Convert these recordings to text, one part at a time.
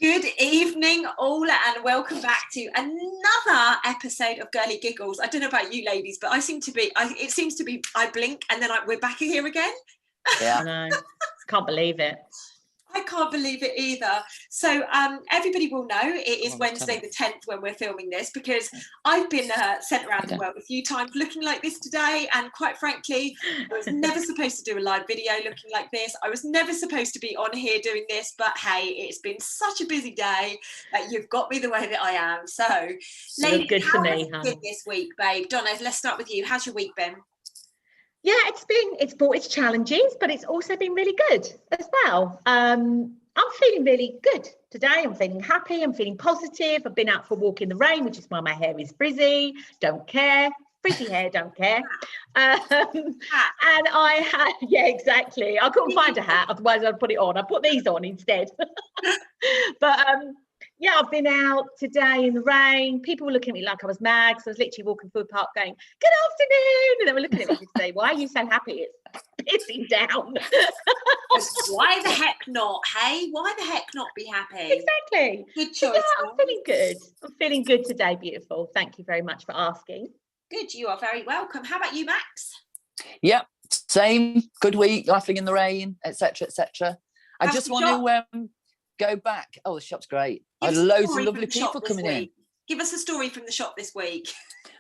Good evening, all, and welcome back to another episode of Girlie Giggles. I don't know about you ladies, but I seems to be, I blink and then we're back here again. Yeah, I know. Can't believe it. I can't believe it either. So everybody will know it is Wednesday the 10th when we're filming this, because I've been sent around the world a few times looking like this today, and quite frankly, I was never supposed to do a live video looking like this. I was never supposed to be on here doing this, but hey, it's been such a busy day that you've got me the way that I am. So, ladies, how has it been this week, babe? Donna, let's start with you. How's your week been? Yeah, it's brought its challenges, but it's also been really good as well. I'm feeling really good today. I'm feeling happy. I'm feeling positive. I've been out for a walk in the rain, which is why my hair is frizzy. Don't care. Frizzy hair, don't care. And I had, yeah, exactly. I couldn't find a hat, otherwise I'd put it on. I put these on instead. But yeah, I've been out today in the rain. People were looking at me like I was mad, because I was literally walking through the park going, "Good afternoon," and they were looking at me to say, "Why are you so happy? It's pissing down." Why the heck not? Hey, why the heck not be happy? Exactly. Good choice. Yeah, I'm feeling good. I'm feeling good today. Beautiful. Thank you very much for asking. Good. You are very welcome. How about you, Max? Yep, same. Good week, laughing in the rain, etc., etc. I just want to go back. Oh, the shop's great. I had loads of lovely people coming in. Give us a story from the shop this week.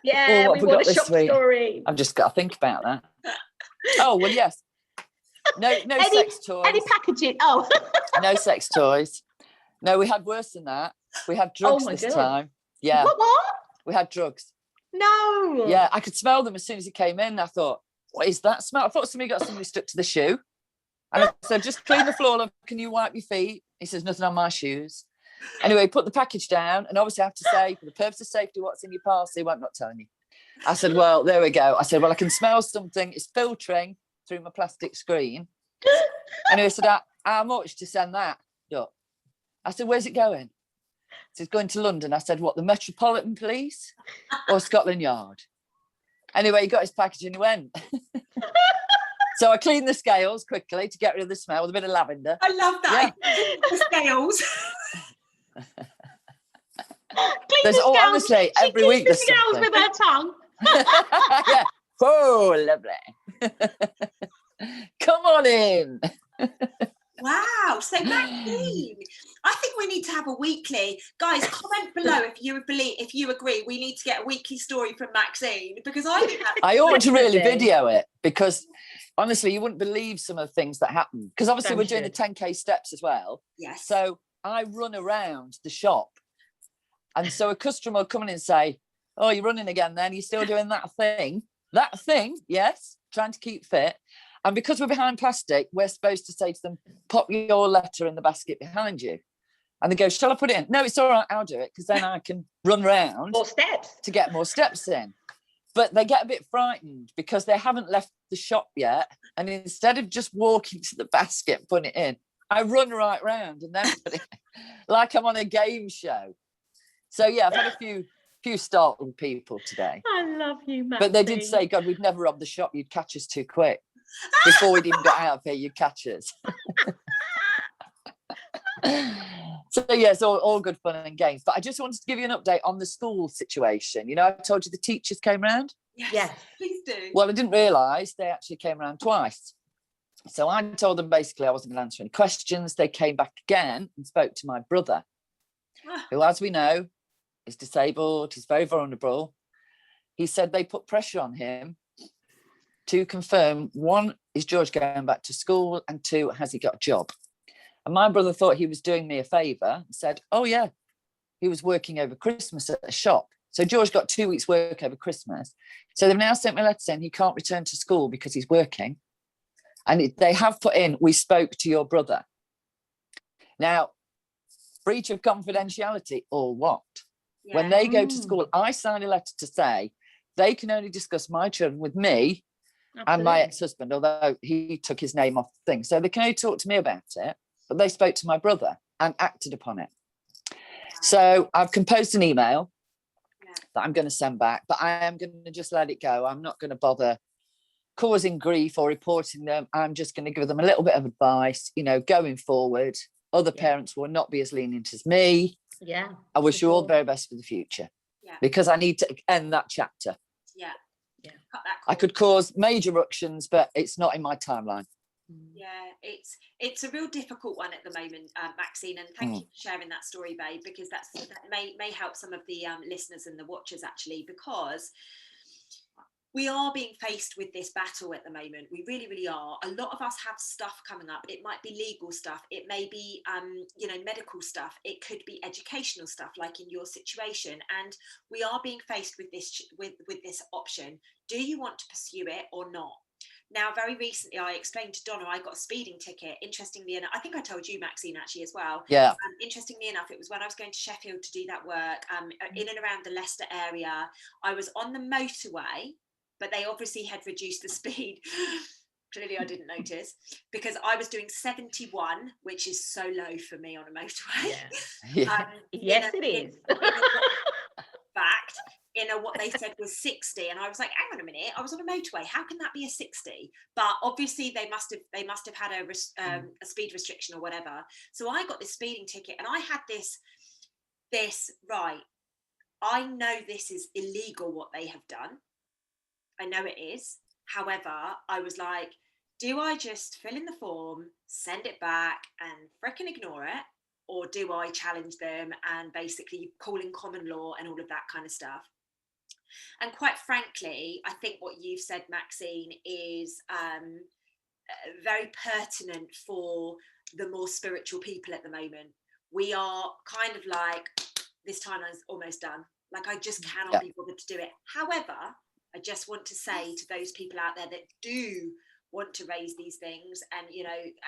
Yeah, we want a shop story. I've just got to think about that. Oh, well, yes. No sex toys. Any packaging? Oh. No sex toys. No, we had worse than that. We had drugs this time. Yeah. What? We had drugs. No. Yeah, I could smell them as soon as he came in. I thought, what is that smell? I thought somebody got something stuck to the shoe. And I said, just clean the floor. Look, can you wipe your feet? He says, nothing on my shoes. Anyway, put the package down. And obviously I have to say, for the purpose of safety, what's in your parcel? Well, I'm not telling you. I said, well, there we go. I said, well, I can smell something. It's filtering through my plastic screen. Anyway, I said, how much to send that? Look. I said, where's it going? So it's going to London. I said, what, the Metropolitan Police or Scotland Yard? Anyway, he got his package and he went. So I cleaned the scales quickly to get rid of the smell with a bit of lavender. I love that. Yeah. The scales. Honestly, every week there's something. Scales with her tongue. Yeah. Oh, lovely. Come on in. Wow. So Maxine, I think we need to have a weekly. Guys, comment below if you agree we need to get a weekly story from Maxine, because I think I ought to really video it, because honestly, you wouldn't believe some of the things that happen. Because obviously we're doing the 10K steps as well. Yes. So I run around the shop. And so a customer will come in and say, oh, you're running again then? You're still doing that thing? That thing, yes, trying to keep fit. And because we're behind plastic, we're supposed to say to them, pop your letter in the basket behind you. And they go, shall I put it in? No, it's all right, I'll do it, because then I can run around more steps to get more steps in. But they get a bit frightened because they haven't left the shop yet. And instead of just walking to the basket, putting it in, I run right round and then put it in, like I'm on a game show. So yeah, I've had a few startled people today. I love you, Maxine. But they did say, God, we'd never rob the shop. You'd catch us too quick. Before we'd even got out of here, you'd catch us. So yeah, it's all good fun and games. But I just wanted to give you an update on the school situation. You know, I told you the teachers came round. Yes, please do. Well, I didn't realise they actually came around twice. So I told them basically I wasn't going to answer any questions. They came back again and spoke to my brother, who, as we know, is disabled. He's very vulnerable. He said they put pressure on him to confirm, one, is George going back to school, and two, has he got a job? And my brother thought he was doing me a favour and said, oh yeah, he was working over Christmas at a shop. So George got 2 weeks work over Christmas. So they've now sent me a letter saying he can't return to school because he's working. And they have put in, we spoke to your brother. Now, breach of confidentiality or what? Yeah. When they go to school, I sign a letter to say they can only discuss my children with me. Absolutely. And my ex-husband, although he took his name off the thing. So they can only talk to me about it, but they spoke to my brother and acted upon it. So I've composed an email that I'm going to send back, but I am going to just let it go. I'm not going to bother causing grief or reporting them. I'm just going to give them a little bit of advice, you know, going forward. Other parents will not be as lenient as me. Yeah. I wish you all the very best for the future. Yeah. Because I need to end that chapter. Yeah. Yeah. Cut that I could cause major ructions, but it's not in my timeline. Yeah, it's a real difficult one at the moment, Maxine, and thank you for sharing that story, babe, because that may help some of the listeners and the watchers, actually, because we are being faced with this battle at the moment. We really, really are. A lot of us have stuff coming up. It might be legal stuff. It may be, medical stuff. It could be educational stuff, like in your situation. And we are being faced with this option. Do you want to pursue it or not? Now, very recently, I explained to Donna, I got a speeding ticket. Interestingly enough, I think I told you, Maxine, actually, as well. Yeah. Interestingly enough, it was when I was going to Sheffield to do that work, in and around the Leicester area. I was on the motorway, but they obviously had reduced the speed. Clearly, I didn't notice, because I was doing 71, which is so low for me on a motorway. Yeah. Yes, it is. Fact. What they said was 60, and I was like, hang on a minute, I was on a motorway, how can that be a 60? But obviously they must have had a speed restriction or whatever. So I got this speeding ticket, and I had this right, I know this is illegal what they have done, I know it is. However, I was like, do I just fill in the form, send it back and frickin' ignore it, or do I challenge them and basically call in common law and all of that kind of stuff? And quite frankly, I think what you've said, Maxine, is very pertinent for the more spiritual people at the moment. We are kind of like, this timeline's almost done. Like, I just cannot be bothered to do it. However, I just want to say to those people out there that do want to raise these things and,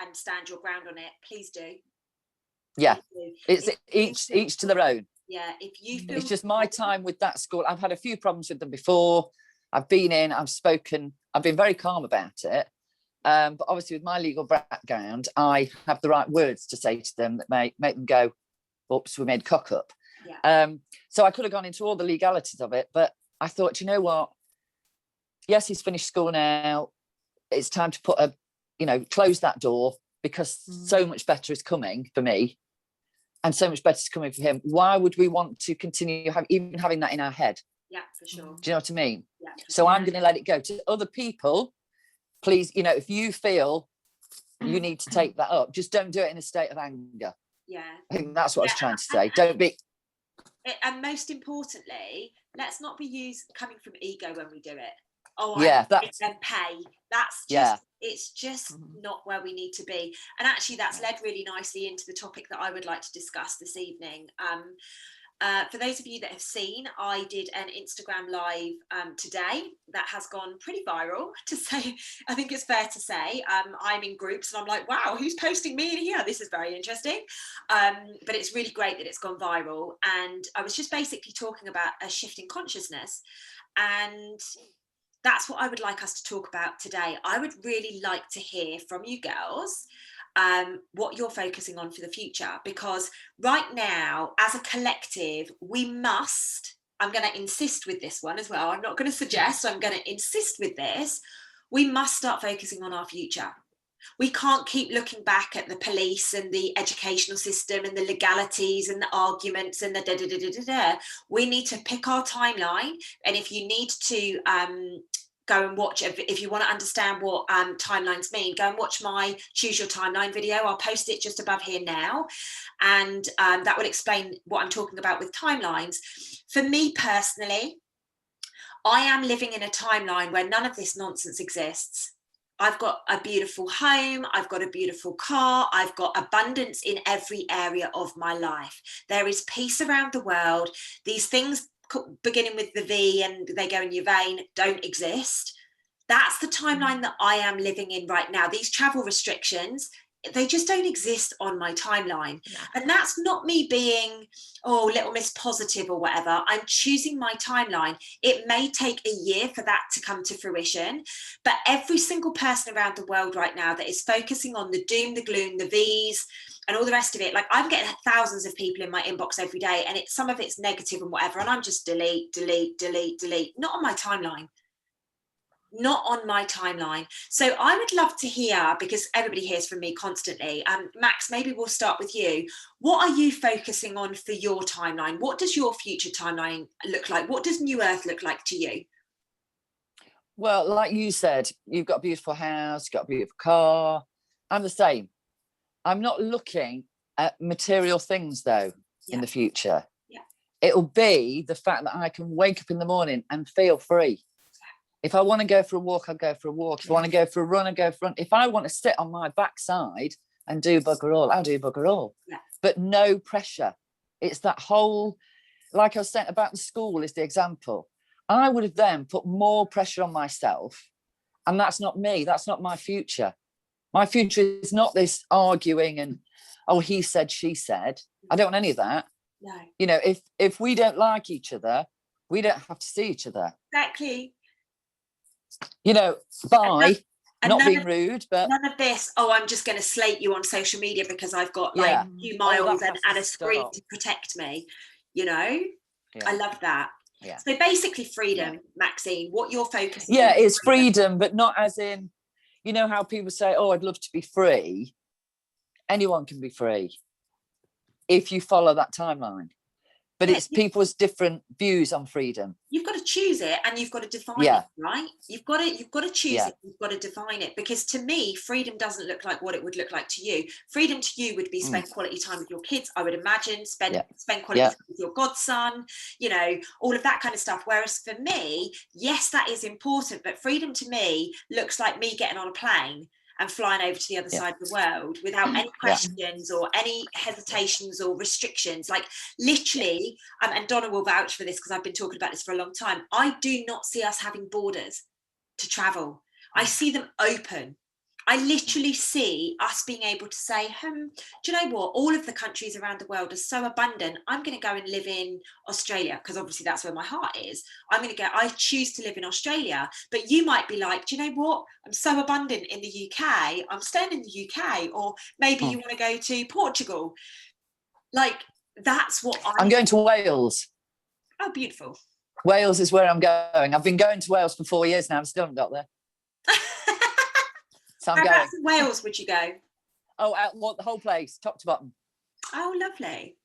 and stand your ground on it, please do. Yeah, please do. It's each to their own. Yeah, if you feel it's just my time with that school. I've had a few problems with them before. I've been in, I've spoken, I've been very calm about it. But obviously with my legal background, I have the right words to say to them that make them go, oops, we made cock up. Yeah. So I could have gone into all the legalities of it, but I thought, you know what? Yes, he's finished school now. It's time to close that door, because so much better is coming for me. And so much better is coming for him. Why would we want to continue even having that in our head? Yeah, for sure. Do you know what I mean? Yeah. So I'm going to let it go. To other people, please, if you feel you need to take that up, just don't do it in a state of anger. Yeah. I think that's what I was trying to say. Don't be. And most importantly, let's not be coming from ego when we do it. That's then pay. That's just it's just not where we need to be. And actually that's led really nicely into the topic that I would like to discuss this evening. For those of you that have seen, I did an Instagram live today that has gone pretty viral, to say, I think it's fair to say. I'm in groups and I'm like, wow, who's posting me in here? This is very interesting. But it's really great that it's gone viral. And I was just basically talking about a shift in consciousness. And that's what I would like us to talk about today. I would really like to hear from you girls what you're focusing on for the future, because right now, as a collective, we must, I'm going to insist with this one as well. I'm not going to suggest, I'm going to insist with this. We must start focusing on our future. We can't keep looking back at the police and the educational system and the legalities and the arguments and the da-da-da-da-da-da. We need to pick our timeline. And if you need to go and watch, if you want to understand what timelines mean, go and watch my Choose Your Timeline video. I'll post it just above here now. And that will explain what I'm talking about with timelines. For me personally, I am living in a timeline where none of this nonsense exists. I've got a beautiful home, I've got a beautiful car, I've got abundance in every area of my life. There is peace around the world. These things beginning with the V and they go in your vein don't exist. That's the timeline that I am living in right now. These travel restrictions, they just don't exist on my timeline. No. And that's not me being, little miss positive or whatever. I'm choosing my timeline. It may take a year for that to come to fruition, but every single person around the world right now that is focusing on the doom, the gloom, the V's and all the rest of it, like I'm getting thousands of people in my inbox every day, and some of it's negative and whatever, and I'm just delete, not on my timeline. not on my timeline. So I would love to hear, because everybody hears from me constantly. Max, maybe we'll start with you. What are you focusing on for your timeline? What does your future timeline look like? What does New Earth look like to you? Well, like you said, you've got a beautiful house, you've got a beautiful car. I'm the same. I'm not looking at material things, though, in the future. Yeah. It'll be the fact that I can wake up in the morning and feel free. If I want to go for a walk, I'll go for a walk. If I want to go for a run, I'll go for a run. If I want to sit on my backside and do bugger all, I'll do bugger all. Yeah. But no pressure. It's that whole, like I was saying about the school is the example. I would have then put more pressure on myself. And that's not me. That's not my future. My future is not this arguing and, oh, he said, she said. I don't want any of that. No. You know, if we don't like each other, we don't have to see each other. Exactly. You know, bye. Not being of, rude, but none of this, oh, I'm just going to slate you on social media because I've got like a few miles and a screen to protect me, you know? Yeah. I love that. Yeah. So basically freedom, Maxine, what you're focusing on. Yeah, it's freedom, but not as in, you know how people say, oh, I'd love to be free. Anyone can be free if you follow that timeline. But it's people's different views on freedom. You've got to choose it and you've got to define it, right? You've got to choose it, you've got to define it. Because to me, freedom doesn't look like what it would look like to you. Freedom to you would be spend quality time with your kids, I would imagine, spend quality time with your godson, you know, all of that kind of stuff. Whereas for me, yes, that is important, but freedom to me looks like me getting on a plane and flying over to the other side of the world without any questions or any hesitations or restrictions. Like literally, and Donna will vouch for this because I've been talking about this for a long time, I do not see us having borders to travel. I see them open. I literally see us being able to say, do you know what? All of the countries around the world are so abundant. I'm going to go and live in Australia because obviously that's where my heart is. I choose to live in Australia. But you might be like, do you know what? I'm so abundant in the UK. I'm staying in the UK. Or maybe you want to go to Portugal. Like, that's what I'm going to Wales. Oh, beautiful. Wales is where I'm going. I've been going to Wales for 4 years now. I still haven't got there. So I'm going. To Wales would you go? Oh, the whole place, top to bottom. Oh, lovely.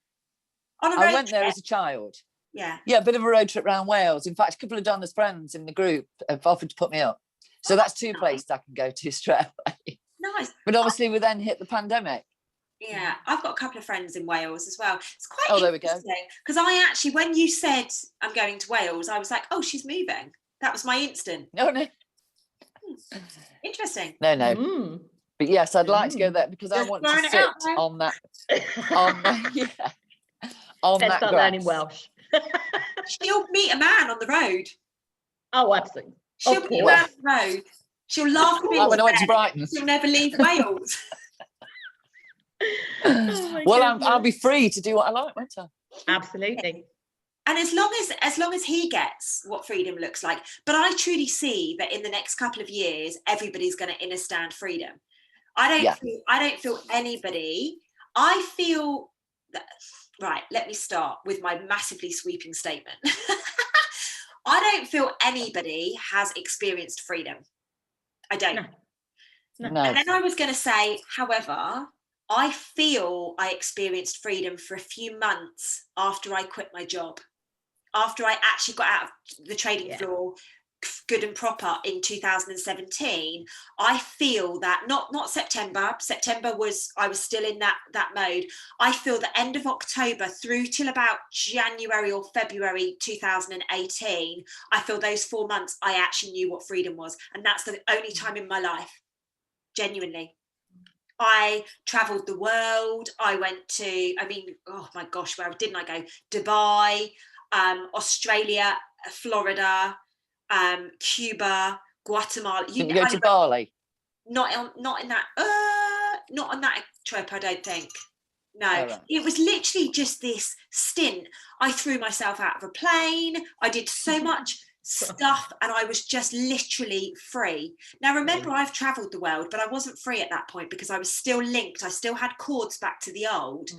I went there as a child. Yeah. Yeah, a bit of a road trip around Wales. In fact, a couple of Donna's friends in the group have offered to put me up. So that's two places I can go to straight away. Nice. But obviously we then hit the pandemic. Yeah, I've got a couple of friends in Wales as well. It's quite there we go. Because I actually, when you said I'm going to Wales, I was like, oh, she's moving. That was my instant. No. Interesting. No. But yes, I'd like to go there because I want to sit on that. On that start grass. learning Welsh. She'll meet a man on the road. Oh, absolutely. She'll meet a man on the road. She'll laugh a bit. When I went to Brighton. She'll never leave Wales. Well, I'll be free to do what I like, won't I? Absolutely. And as long as he gets what freedom looks like, but I truly see that in the next couple of years, everybody's going to understand freedom. I don't feel anybody. I feel that. Right. Let me start with my massively sweeping statement. I don't feel anybody has experienced freedom. I don't. No. And then I was going to say, however, I feel I experienced freedom for a few months after I quit my job. After I actually got out of the trading floor good and proper in 2017, I feel that not September was, I was still in that mode. I feel the end of October through till about January or February 2018, I feel those 4 months I actually knew what freedom was. And that's the only time in my life, genuinely. I traveled the world. I went to, oh my gosh, where didn't I go? Dubai, Australia, Florida, Cuba, Guatemala. You go to Bali? Not on that trip, I don't think. No, right. It was literally just this stint. I threw myself out of a plane. I did so much stuff and I was just literally free. Now remember, I've traveled the world, but I wasn't free at that point because I was still linked. I still had cords back to the old.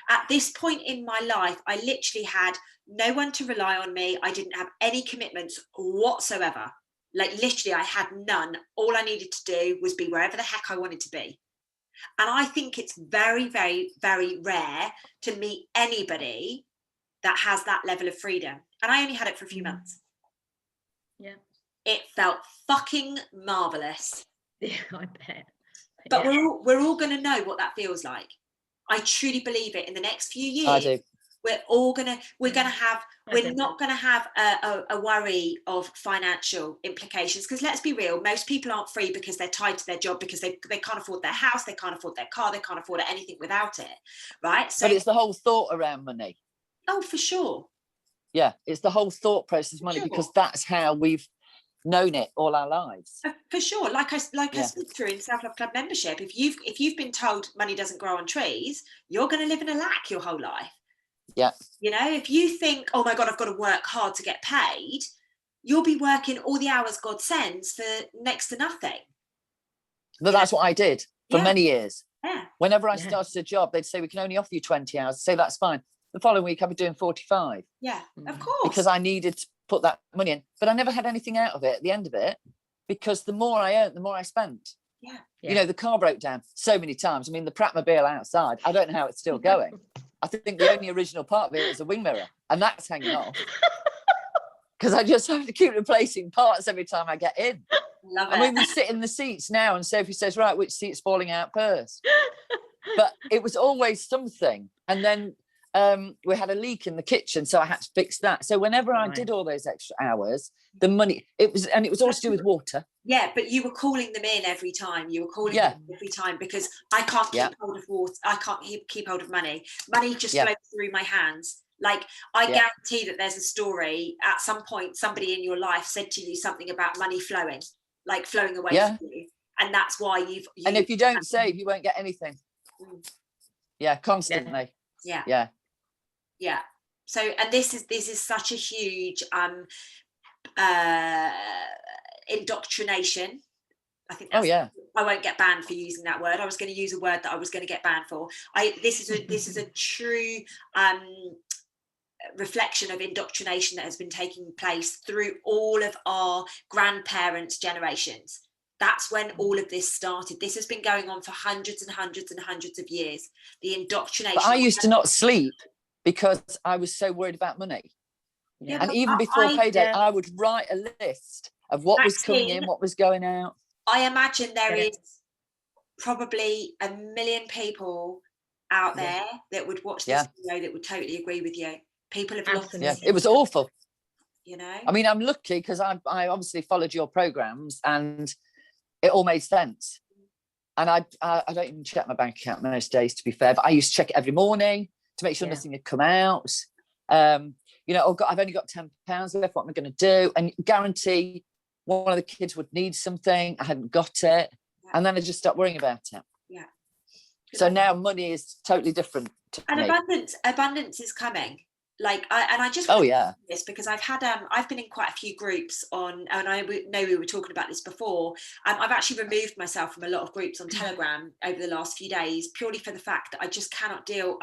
At this point in my life, I literally had no one to rely on me. I didn't have any commitments whatsoever. Like literally I had none. All I needed to do was be wherever the heck I wanted to be. And I think it's very, very, very rare to meet anybody that has that level of freedom. And I only had it for a few months. Yeah. It felt fucking marvelous. Yeah, I bet. But we're all going to know what that feels like. I truly believe it. In the next few years, I do. we're not gonna have a worry of financial implications, because let's be real, most people aren't free because they're tied to their job, because they can't afford their house, they can't afford their car, they can't afford anything without it, right? So but it's the whole thought around money. Oh, for sure. Yeah, it's the whole thought process of money, because that's how we've known it all our lives. For sure. Like I said through in Self-Love Club membership, if you've been told money doesn't grow on trees, you're going to live in a lack your whole life. Yeah. You know, if you think, oh my God, I've got to work hard to get paid, you'll be working all the hours God sends for next to nothing. But that's what I did for many years. Yeah. Whenever I started a job, they'd say, we can only offer you 20 hours. I'd say, that's fine. The following week, I'd be doing 45. Yeah, of course. Because I needed to put that money in. But I never had anything out of it at the end of it, because the more I earned, the more I spent. Yeah. You know, the car broke down so many times. I mean, the Pratmobile outside, I don't know how it's still going. I think the only original part of it is a wing mirror, and that's hanging off. Because I just have to keep replacing parts every time I get in. Love it. I mean, we sit in the seats now and Sophie says, right, which seat's falling out first? But it was always something. And then we had a leak in the kitchen, so I had to fix that. So whenever I did all those extra hours, the money, it was all to do with water. Yeah, but you were calling them in every time. You were calling them every time, because I can't keep hold of water. I can't keep hold of money. Money just flows through my hands. Like, I guarantee that there's a story at some point, somebody in your life said to you something about money flowing, like flowing away from you. And that's why you've and if you don't save, you won't get anything. Yeah, constantly. Yeah. So, and this is such a huge indoctrination. I think that's, I won't get banned for using that word. I was going to use a word that I was going to get banned for. This is a true reflection of indoctrination that has been taking place through all of our grandparents' generations. That's when all of this started. This has been going on for hundreds and hundreds and hundreds of years. The indoctrination. But I used to not sleep because I was so worried about money. Yeah. And even before payday, I would write a list of what was coming in, what was going out. I imagine there is probably 1 million people out there that would watch this video that would totally agree with you. People have lost it. It was awful. You know? I mean, I'm lucky because I obviously followed your programs and it all made sense. And I don't even check my bank account most days, to be fair, but I used to check it every morning to make sure nothing had come out. You know, I've only got £10 left, what am I going to do? And guarantee one of the kids would need something, I hadn't got it. And then I just stopped worrying about it. Yeah. So now money is totally different to me. Abundance is coming. Like, I just this because I've been in quite a few groups on, and I know we were talking about this before. I've actually removed myself from a lot of groups on Telegram over the last few days, purely for the fact that I just can't deal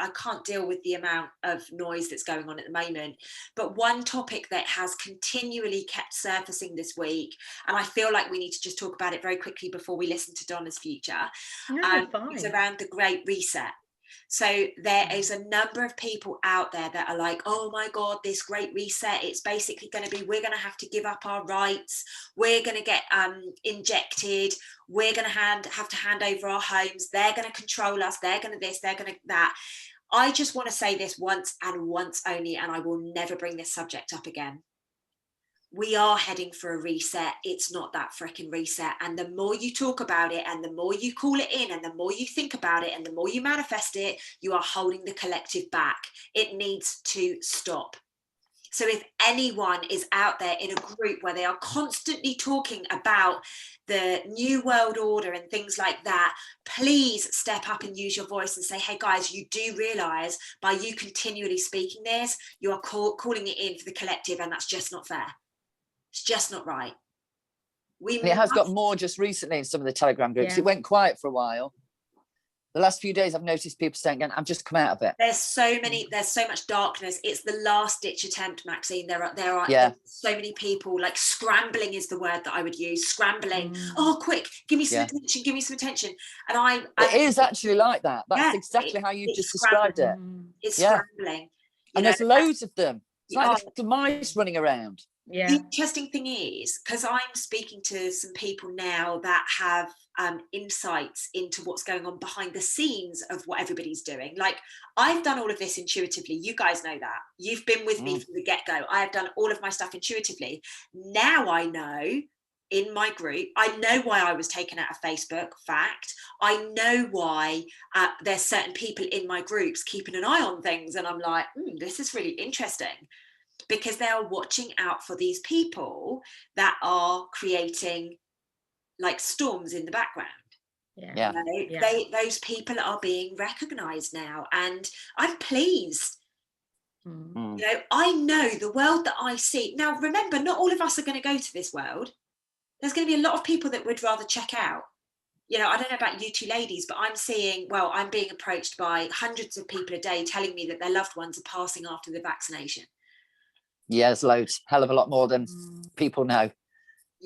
with the amount of noise that's going on at the moment. But one topic that has continually kept surfacing this week, and I feel like we need to just talk about it very quickly before we listen to Donna's future, is around the Great Reset. So there is a number of people out there that are like, oh my God, this Great Reset, it's basically going to be, we're going to have to give up our rights, we're going to get injected, we're going to have to hand over our homes, they're going to control us, they're going to this, they're going to that. I just want to say this once and once only, and I will never bring this subject up again. We are heading for a reset. It's not that freaking reset. And the more you talk about it and the more you call it in and the more you think about it and the more you manifest it, you are holding the collective back. It needs to stop. So if anyone is out there in a group where they are constantly talking about the new world order and things like that, please step up and use your voice and say, hey guys, you do realize by you continually speaking this, you are calling it in for the collective, and that's just not fair. It's just not right. It has got more just recently in some of the Telegram groups. It went quiet for a while, the last few days I've noticed people saying, I've just come out of it. There's so much darkness. It's the last ditch attempt, Maxine. There are so many people, like, scrambling is the word that I would use. Scrambling. Oh, quick, give me some attention, give me some attention. And it is actually like that. That's exactly how you just described it. It's scrambling. And there's loads of them. It's like little mice running around. Yeah. The interesting thing is, because I'm speaking to some people now that have insights into what's going on behind the scenes of what everybody's doing. Like, I've done all of this intuitively. You guys know that. You've been with me from the get-go. I have done all of my stuff intuitively. Now I know, in my group, I know why I was taken out of Facebook, fact. I know why there's certain people in my groups keeping an eye on things, and I'm like, this is really interesting, because they are watching out for these people that are creating, like, storms in the background. Those people are being recognized now, and I'm pleased. I know the world that I see now. Remember, not all of us are going to go to this world. There's going to be a lot of people that would rather check out. I don't know about you two ladies, but I'm being approached by hundreds of people a day telling me that their loved ones are passing after the vaccination. Yeah, there's loads, hell of a lot more than people know,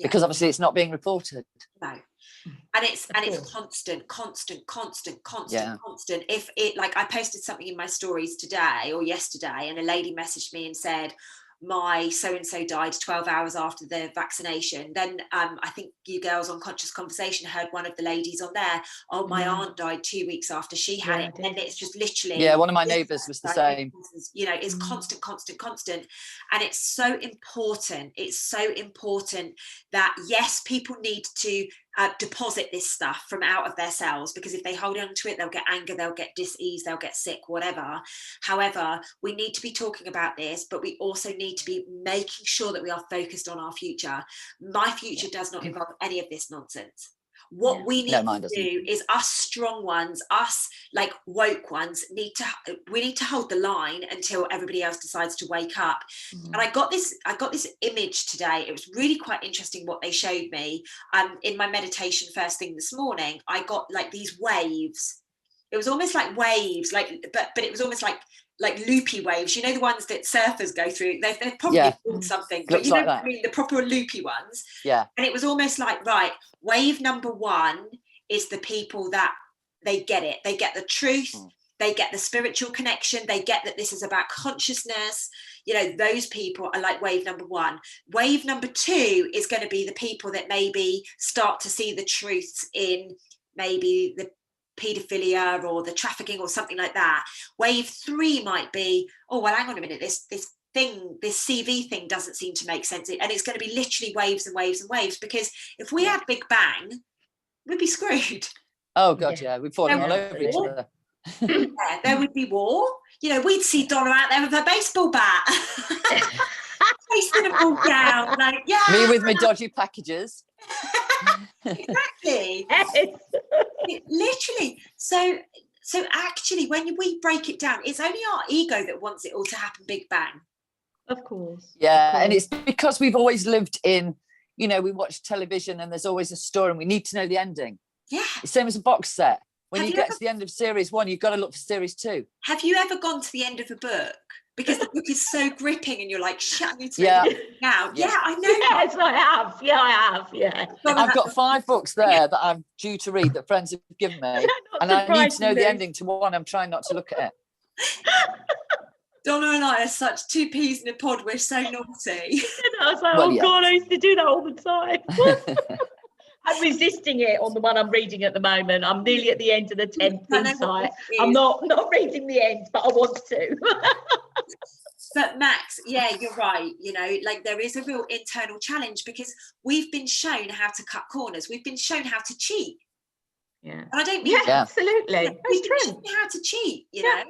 because obviously it's not being reported. No, and it's constant. If it, like, I posted something in my stories today or yesterday, and a lady messaged me and said, my so-and-so died 12 hours after the vaccination. Then I think you girls on Conscious Conversation heard one of the ladies on there, my aunt died 2 weeks after she had it. And it's just literally, one of my neighbours was the same. It's constant. And it's so important that, yes, people need to deposit this stuff from out of their cells, because if they hold on to it, they'll get anger, they'll get dis-ease, they'll get sick, whatever. However, we need to be talking about this, but we also need to be making sure that we are focused on our future. My future does not involve any of this nonsense. What we need to do is, us strong ones, us, like, woke ones, we need to hold the line until everybody else decides to wake up. And I got this image today. It was really quite interesting what they showed me. In my meditation first thing this morning, I got, like, these waves. It was almost like waves, like, but it was almost like loopy waves, the ones that surfers go through. They're probably called something, but like that. I mean, the proper loopy ones. Yeah. And it was almost like, right, wave number one is the people that they get it. They get the truth. They get the spiritual connection. They get that this is about consciousness. Those people are like wave number one. Wave number two is going to be the people that maybe start to see the truths in maybe the paedophilia or the trafficking or something like that. Wave three might be, hang on a minute, this CV thing doesn't seem to make sense, and it's going to be literally waves and waves and waves, because if we had Big Bang, we'd be screwed. Oh god, we'd fall all over each other. There would be war. We'd see Donna out there with a baseball bat chasing them all down, like, me with my dodgy packages. Exactly. Literally. So actually, when we break it down, it's only our ego that wants it all to happen Big Bang. Of course. And it's because we've always lived in, we watch television and there's always a story and we need to know the ending. Yeah. It's same as a box set. When you get to the end of series one, you've got to look for series two. Have you ever gone to the end of a book? Because the book is so gripping and you're like, shit, I need to read it now. Yeah, I know. Yes, I have. Yeah, I have. Yeah. I've got 5 books there that I'm due to read that friends have given me. And I need to know the ending to one. I'm trying not to look at it. Donna and I are such two peas in a pod. We're so naughty. I was like, God, I used to do that all the time. I'm resisting it on the one I'm reading at the moment. I'm nearly at the end of the 10th insight. I'm not reading the end, but I want to. But Max, you're right. Like, there is a real internal challenge, because we've been shown how to cut corners. We've been shown how to cheat. Yeah. And I don't mean absolutely. We've been shown how to cheat, know,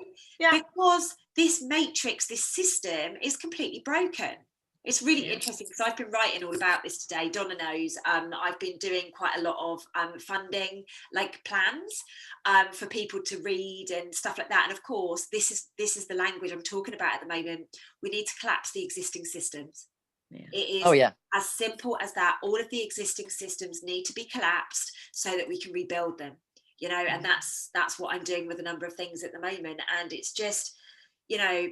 because this matrix, this system is completely broken. It's really interesting, because I've been writing all about this today. Donna knows. I've been doing quite a lot of funding, like, plans for people to read and stuff like that. And of course, this is the language I'm talking about at the moment. We need to collapse the existing systems. Yeah. It is as simple as that. All of the existing systems need to be collapsed so that we can rebuild them. you know, and that's what I'm doing with a number of things at the moment. And it's just, you know,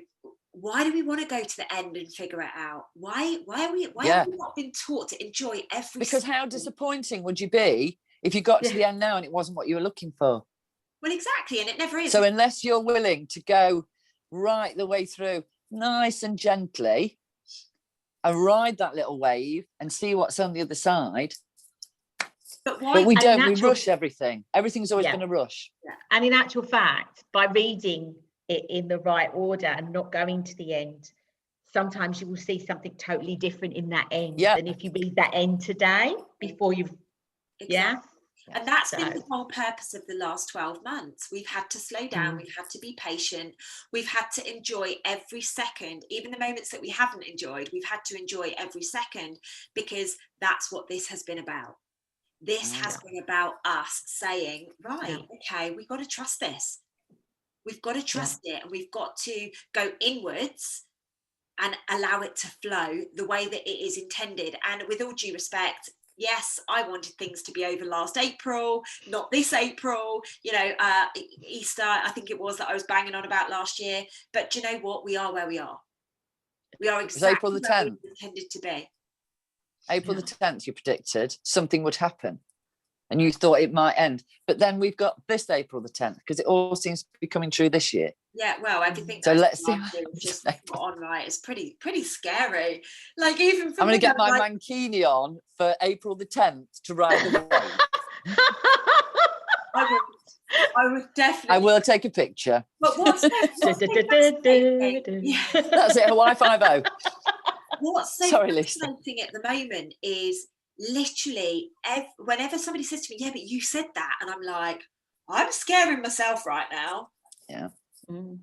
why do we want to go to the end and figure it out? Why have we not been taught to enjoy every because how disappointing would you be if you got to the end now and it wasn't what you were looking for? Well, exactly, and it never is. So unless you're willing to go right the way through, nice and gently, and ride that little wave and see what's on the other side. But we don't. We rush everything. Everything's always been a rush. Yeah. And in actual fact, by reading it in the right order and not going to the end, sometimes you will see something totally different in that end than if you read that end today before you've. Exactly. And that's been the whole purpose of the last 12 months. We've had to slow down. We've had to be patient. We've had to enjoy every second, even the moments that we haven't enjoyed. We've had to enjoy every second, because that's what this has been about. This has been about us saying, right, okay, we've got to trust this. We've got to trust it, and we've got to go inwards and allow it to flow the way that it is intended. And with all due respect, yes, I wanted things to be over last April, not this April, you know, Easter, I think it was, that I was banging on about last year. But do you know what? We are where we are. We are exactly April the 10th. we intended to be. April the 10th, you predicted something would happen and you thought it might end. But then we've got this April the 10th, because it all seems to be coming true this year. Yeah, well, everything. So let's see. Just on right. It's pretty scary. Like, even I'm going to get my mankini on for April the 10th to ride the wave. I would definitely. I will take a picture. But what's that's it, Hawaii 5-0. What's so fascinating at the moment is literally whenever somebody says to me, yeah, but you said that, and I'm like, I'm scaring myself right now. Yeah.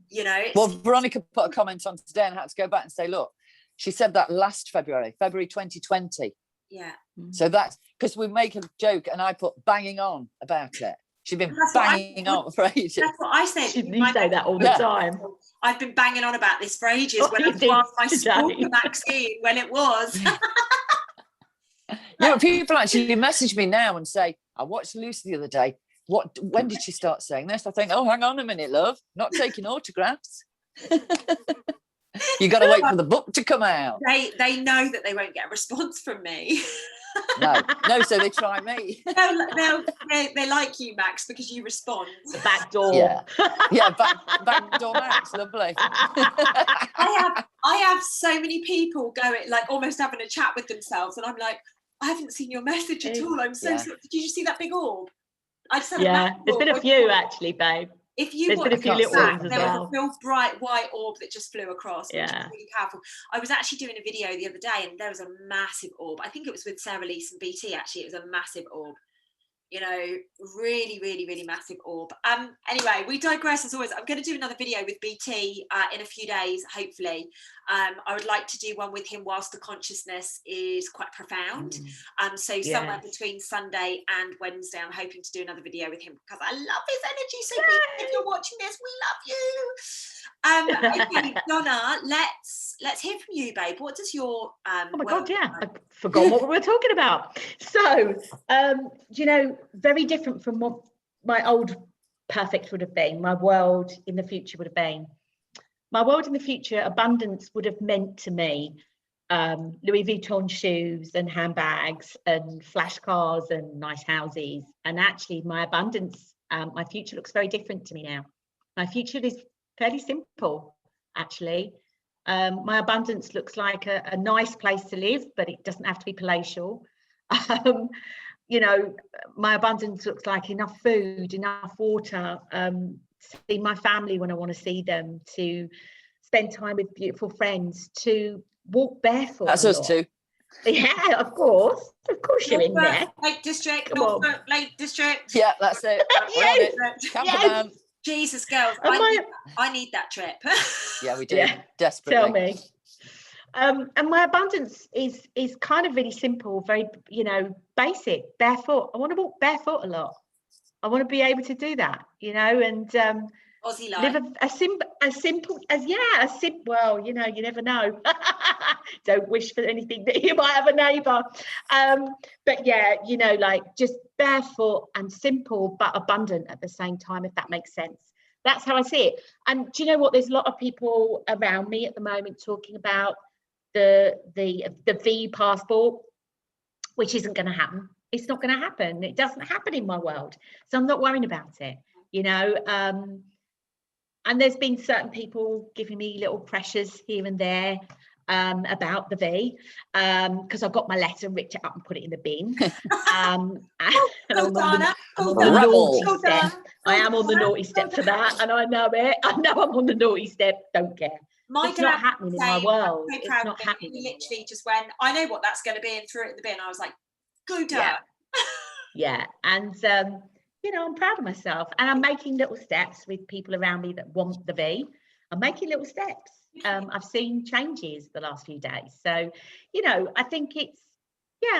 You know, well, Veronica put a comment on today and I had to go back and say, look, she said that last February 2020. Yeah. So that's because we make a joke and I put banging on about it. She's been banging on for ages. That's what I said. You say that all the time. I've been banging on about this for ages. When I asked my stalker Maxine when it was. Yeah, people actually message me now and say, I watched Lucy the other day. When did she start saying this? I think, oh, hang on a minute, love. Not taking autographs. You got to wait for the book to come out. They know that they won't get a response from me. No, so they try me. No, they like you, Max, because you respond. The back door. Yeah, back door Max, lovely. I have so many people going, like, almost having a chat with themselves, and I'm like, I haven't seen your message at all. I'm so sorry. Did you just see that big orb? I just had there's been a few actually, babe. If you there's been a few little ones as there well. was a real bright white orb that just flew across, which was really powerful. I was actually doing a video the other day, and there was a massive orb. I think it was with Sarah Leese and BT. Actually, it was a massive orb. You know, really, really, really massive orb. Anyway, we digress as always. I'm going to do another video with BT in a few days, hopefully. I would like to do one with him whilst the consciousness is quite profound. So somewhere between Sunday and Wednesday, I'm hoping to do another video with him because I love his energy. So BT, if you're watching this, we love you. Okay, Donna, let's hear from you, babe. What does your oh my god, I forgot what we were talking about. So you know, very different from what my old perfect would have been. My world in the future would have been. My world in the future, abundance would have meant to me Louis Vuitton shoes and handbags and flash cars and nice houses. And actually my abundance, my future looks very different to me now. My future is fairly simple, actually. My abundance looks like a nice place to live, but it doesn't have to be palatial. You know, my abundance looks like enough food, enough water, see my family when I want to see them, to spend time with beautiful friends, to walk barefoot. That's us too. Yeah, of course you're in there. Lake District, Norfolk Lake District. Yeah, that's it. Yes. Camperdown. Jesus, girls, I need that trip. Yeah, we do. Desperately. Tell me. And my abundance is kind of really simple, very, you know, basic, barefoot. I want to walk barefoot a lot. I want to be able to do that, you know, and Aussie life. live well, you know, you never know. Don't wish for anything that you might have a neighbour. But yeah, you know, like just barefoot and simple but abundant at the same time, if that makes sense. That's how I see it. And do you know what? There's a lot of people around me at the moment talking about the V passport, which isn't going to happen. It's not going to happen. It doesn't happen in my world. So I'm not worrying about it, you know. And there's been certain people giving me little pressures here and there about the V, because I've got my letter, ripped it up and put it in the bin. And I'm on the naughty step. I am on the naughty step for that, and I know it. I know I'm on the naughty step. Don't care. It's not happening in my world. It's not happening. He literally just went, I know what that's going to be, and threw it in the bin. I was like, good done. Yeah. And you know, I'm proud of myself, and I'm making little steps with people around me that want the V. I'm making little steps. I've seen changes the last few days. So, you know, I think it's,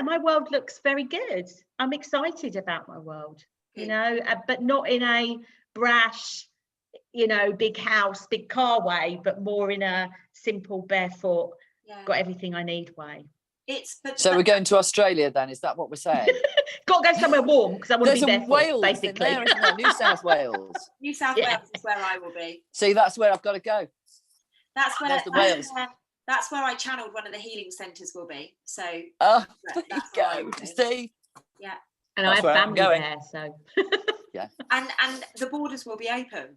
my world looks very good. I'm excited about my world, you know, but not in a brash, you know, big house, big car way, but more in a simple, barefoot, got everything I need way. So we're going to Australia then, is that what we're saying? Got to go somewhere warm because I want to be barefoot, Wales basically. in there, isn't there? New South Wales. New South Wales is where I will be. See, that's where I've got to go. That's where Wales. That's where I channeled one of the healing centres will be. So there you go. See? Yeah. And I have family there, so yeah. And the borders will be open.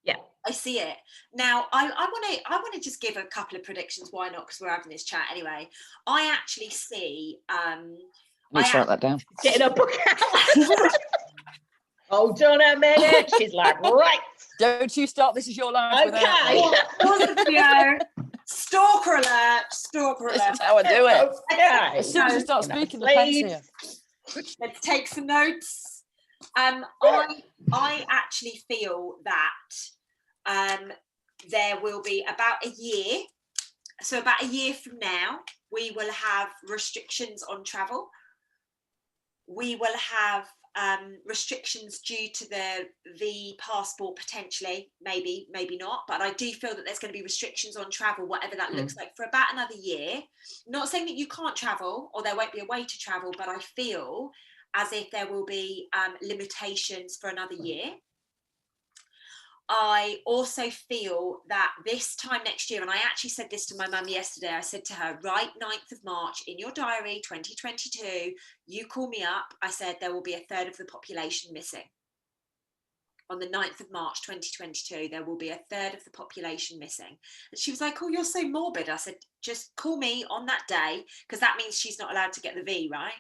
Yeah. I see it. Now I want to just give a couple of predictions. Why not? Because we're having this chat anyway. I actually see let me write that down. Getting a book out. Hold on a minute. She's like, right. Don't you start. This is your life. Okay. Stalker alert. Stalker alert. This is how I do it. Okay. As soon as you start speaking, the pen's here. Let's take some notes. I actually feel that there will be about a year. So about a year from now, we will have restrictions on travel. We will have restrictions due to the passport potentially, maybe not, but I do feel that there's going to be restrictions on travel, whatever that looks like, for about another year. Not saying that you can't travel or there won't be a way to travel, but I feel as if there will be limitations for another year. I also feel that this time next year, and I actually said this to my mum yesterday, I said to her, write 9th of March in your diary, 2022, you call me up, I said there will be a third of the population missing. On the 9th of March 2022, there will be a third of the population missing. And she was like, oh, you're so morbid. I said, just call me on that day, because that means she's not allowed to get the V, right?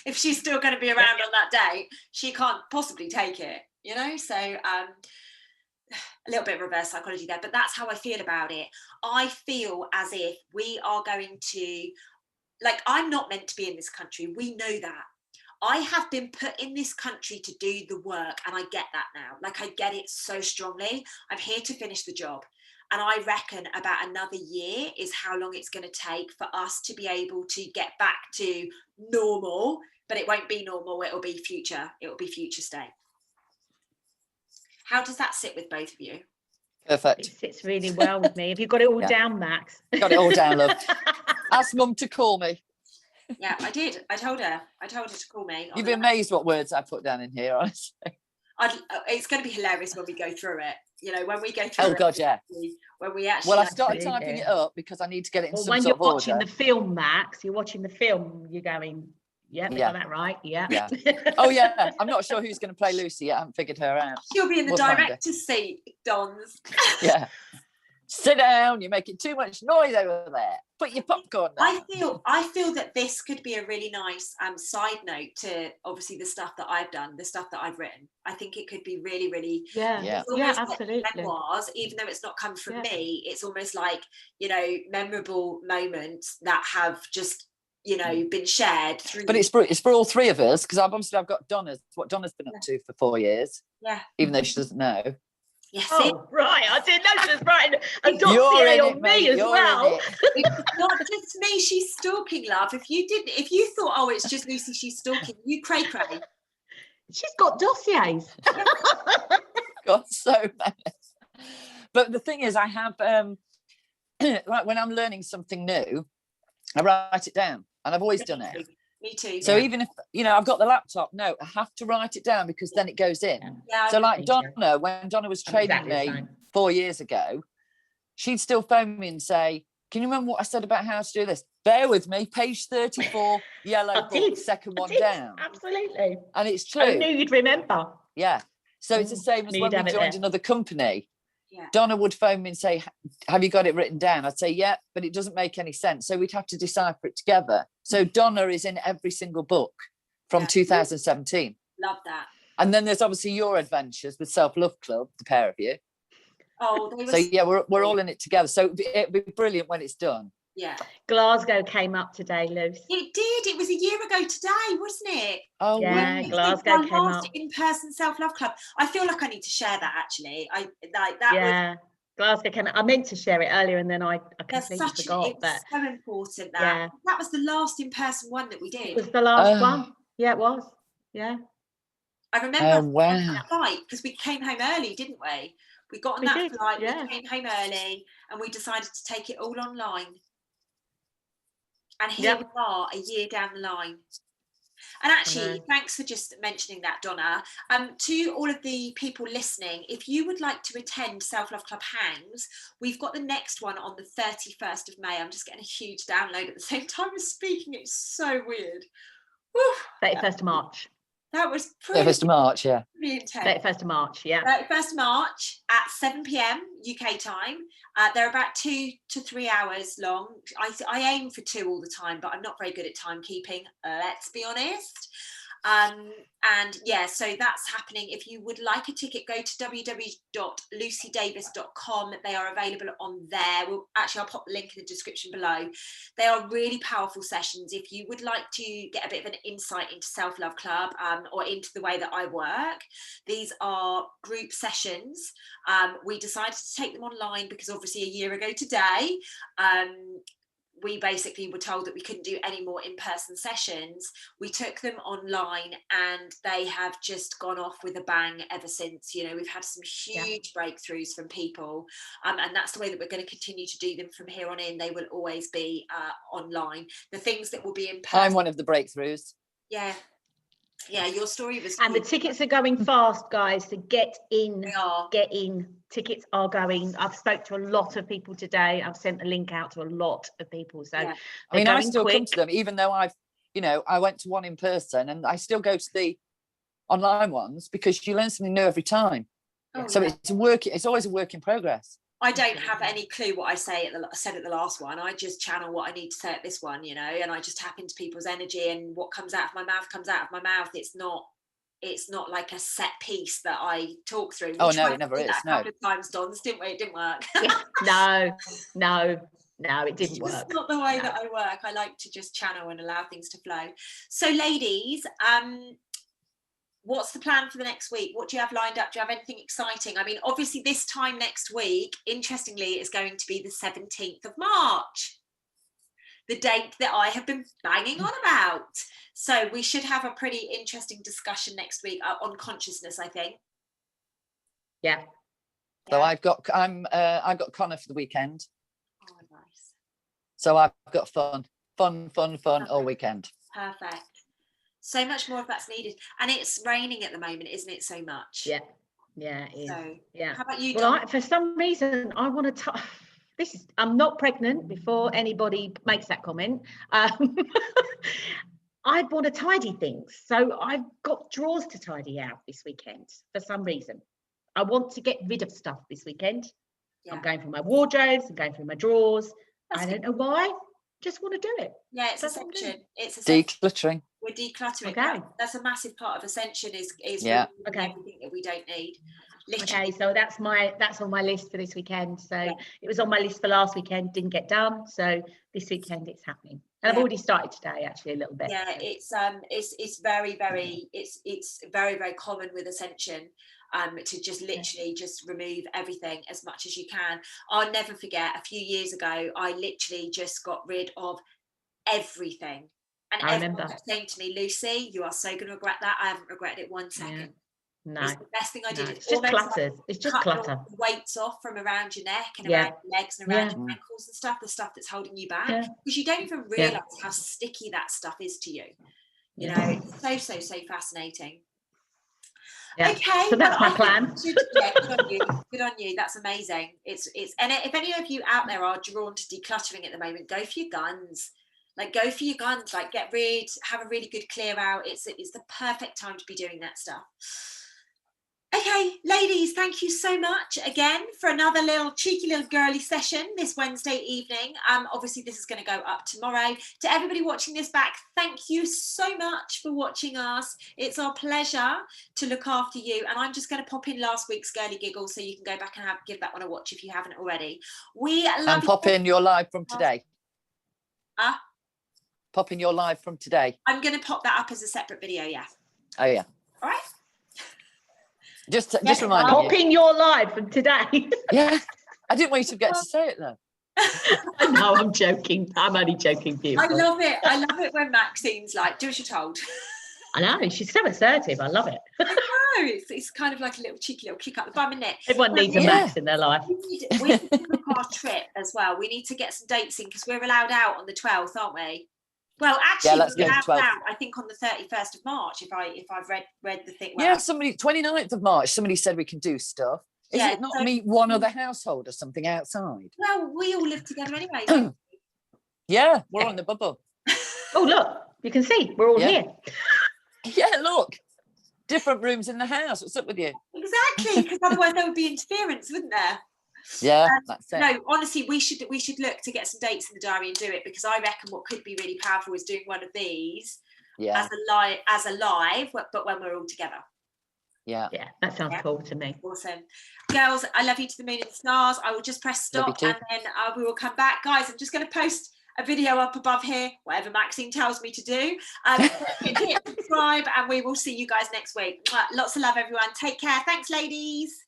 If she's still going to be around on that day, she can't possibly take it, you know? So a little bit of reverse psychology there, but that's how I feel about it. I feel as if we are going to, like, I'm not meant to be in this country. We know that. I have been put in this country to do the work, and I get that now. Like, I get it so strongly. I'm here to finish the job. And I reckon about another year is how long it's going to take for us to be able to get back to normal, but it won't be normal. It'll be future state. How does that sit with both of you? Perfect. It sits really well with me. Have you got it all down, Max? Got it all down, love. Ask Mum to call me. Yeah, I did. I told her to call me. You'd be amazed what words I put down in here, honestly. It's going to be hilarious when we go through it. You know, when we go through. Oh God, yeah. When we actually. Well, I started typing it up because I need to get it in some sort of order. When you're watching the film, Max, you're watching the film, you're going, got that right, yeah. Oh yeah, I'm not sure who's going to play Lucy yet. I haven't figured her out. She'll be in the director's seat, Dons. Yeah. Sit down, you're making too much noise over there. Put your popcorn down. I feel that this could be a really nice side note to obviously the stuff that I've done, the stuff that I've written. I think it could be really, really absolutely. Like memoirs, even though it's not come from me, it's almost like, you know, memorable moments that have just, you know, been shared through. But it's for all three of us, because I've got Donna's been up to for 4 years. Yeah. Even though she doesn't know. Yes. Oh, right. I didn't know she was writing a dossier on me as well. It's not just me she's stalking, love. If you thought, oh, it's just Lucy she's stalking, you cray. She's got dossiers. Got so many. But the thing is, I have like when I'm learning something new, I write it down, and I've always done it. Me too. So even if, I've got the laptop, no, I have to write it down because then it goes in. Yeah, so like Donna, when Donna was training me 4 years ago, she'd still phone me and say, can you remember what I said about how to do this? Bear with me, page 34, yellow book, second one down. Absolutely. And it's true. I knew you'd remember. Yeah. So it's the same as when we joined another company. Yeah. Donna would phone me and say, have you got it written down? I'd say, yeah, but it doesn't make any sense. So we'd have to decipher it together. So Donna is in every single book from 2017. Love that. And then there's obviously your adventures with Self-Love Club, the pair of you. Oh, so yeah, we're all in it together. So it'd be brilliant when it's done. Yeah. Glasgow came up today, Luce. It did. It was a year ago today, wasn't it? Oh, yeah. Glasgow came up. In-person self-love club. I feel like I need to share that. Actually, I like that. Yeah. Glasgow came up. I meant to share it earlier, and then I completely forgot. It was so important that that was the last in-person one that we did. It was the last one. Yeah, it was. Yeah. I remember that flight because we came home early, didn't we? We got on that flight. We came home early, and we decided to take it all online. And here we are, a year down the line. And actually, thanks for just mentioning that, Donna. To all of the people listening, if you would like to attend Self-Love Club Hangs, we've got the next one on the 31st of May. I'm just getting a huge download at the same time as speaking. It's so weird. Woo. 31st of March. That was pretty 31st of March, yeah. Pretty intense. 31st of March, yeah. 31st of March at 7 p.m. UK time. They're about 2 to 3 hours long. I aim for 2 all the time, but I'm not very good at timekeeping, let's be honest. And yeah, so that's happening. If you would like a ticket, go to www.lucydavis.com. They are available on there. I'll pop the link in the description below. They are really powerful sessions. If you would like to get a bit of an insight into Self-Love Club or into the way that I work, these are group sessions. We decided to take them online because obviously a year ago today, we basically were told that we couldn't do any more in-person sessions. We took them online and they have just gone off with a bang ever since. We've had some huge breakthroughs from people, and that's the way that we're going to continue to do them from here on in. They will always be online. The things that will be in person. I'm one of the breakthroughs. Yeah, your story was and cool. The tickets are going fast, guys, so get in. They are. Get in. Tickets are going. I've spoke to a lot of people today. I've sent a link out to a lot of people, so I mean, I still come to them, even though I went to one in person, and I still go to the online ones because you learn something new every time. It's always a work in progress. I don't have any clue what I said at the last one. I just channel what I need to say at this one, and I just tap into people's energy, and what comes out of my mouth comes out of my mouth. It's not like a set piece that I talk through. Oh no, it never is. A couple of times, Dons, didn't we? It didn't work. No, it didn't work. It's not the way that I work. I like to just channel and allow things to flow. So, ladies, what's the plan for the next week? What do you have lined up? Do you have anything exciting? I mean, obviously this time next week, interestingly, is going to be the 17th of March, the date that I have been banging on about. So we should have a pretty interesting discussion next week on consciousness, I think. Yeah. So I've got Connor for the weekend. Oh, nice. So I've got fun all weekend. Perfect. So much more of that's needed, and it's raining at the moment, isn't it? So much. Yeah, it is. So, yeah. How about you, Donna? For some reason, I want to. I'm not pregnant. Before anybody makes that comment, I want to tidy things. So I've got drawers to tidy out this weekend. For some reason, I want to get rid of stuff this weekend. Yeah. I'm going through my wardrobes. I'm going through my drawers. I don't know why. Just want to do it. Yeah, it's Ascension. It's decluttering. We're decluttering. Okay. That's a massive part of Ascension is everything that we don't need. Literally. Okay, so that's on my list for this weekend. So it was on my list for last weekend, didn't get done. So this weekend it's happening. And I've already started today actually a little bit. Yeah, it's very, very very, very common with Ascension. To just literally just remove everything as much as you can. I'll never forget a few years ago, I literally just got rid of everything. And everyone kept saying to me, Lucy, you are so going to regret that. I haven't regretted it one second. No, it's the best thing I did. no. It's just clutter. It's just clutter. All the weights off from around your neck and around your legs and around your ankles and stuff, the stuff that's holding you back, because you don't even realize how sticky that stuff is to you. You know, it's so fascinating. Yeah. Okay, so that's my plan. Good on you. That's amazing. It's and if any of you out there are drawn to decluttering at the moment, go for your guns. Like, go for your guns. Like, get rid, have a really good clear out. It's the perfect time to be doing that stuff. Okay, ladies, thank you so much again for another cheeky little girly session this Wednesday evening. Obviously this is going to go up tomorrow. To everybody watching this back, thank you so much for watching us. It's our pleasure to look after you. And I'm just going to pop in last week's Girlie Giggles so you can go back and give that one a watch if you haven't already. We love and pop in your live from today. Pop in your live from today. I'm going to pop that up as a separate video. Yeah. Oh yeah. All right. Just remind me. Popping your live from today. Yeah, I didn't want you to get to say it though. No, I'm joking. I'm only joking. Beautiful. I love it. I love it when Maxine's like, do as you're told. I know, she's so assertive. I love it. I know, it's kind of like a little cheeky little kick up the bum, isn't it? Everyone needs a Max in their life. We need to book our trip as well. We need to get some dates in because we're allowed out on the 12th, aren't we? Well, actually, we're allowed out, I think, on the 31st of March, if I've read the thing well. Yeah, 29th of March, somebody said we can do stuff. Is it not meet one other household or something outside? Well, we all live together anyway. Don't we? Yeah, we're on the bubble. Oh, look, you can see, we're all here. Yeah, look. Different rooms in the house. What's up with you? Exactly, because otherwise there would be interference, wouldn't there? Yeah, that's it. No, honestly, we should look to get some dates in the diary and do it, because I reckon what could be really powerful is doing one of these as a live, but when we're all together. Yeah, that sounds cool to me. Awesome, girls. I love you to the moon and the stars. I will just press stop and then we will come back, guys. I'm just going to post a video up above here, whatever Maxine tells me to do. Hit subscribe, and we will see you guys next week. Lots of love, everyone. Take care. Thanks, ladies.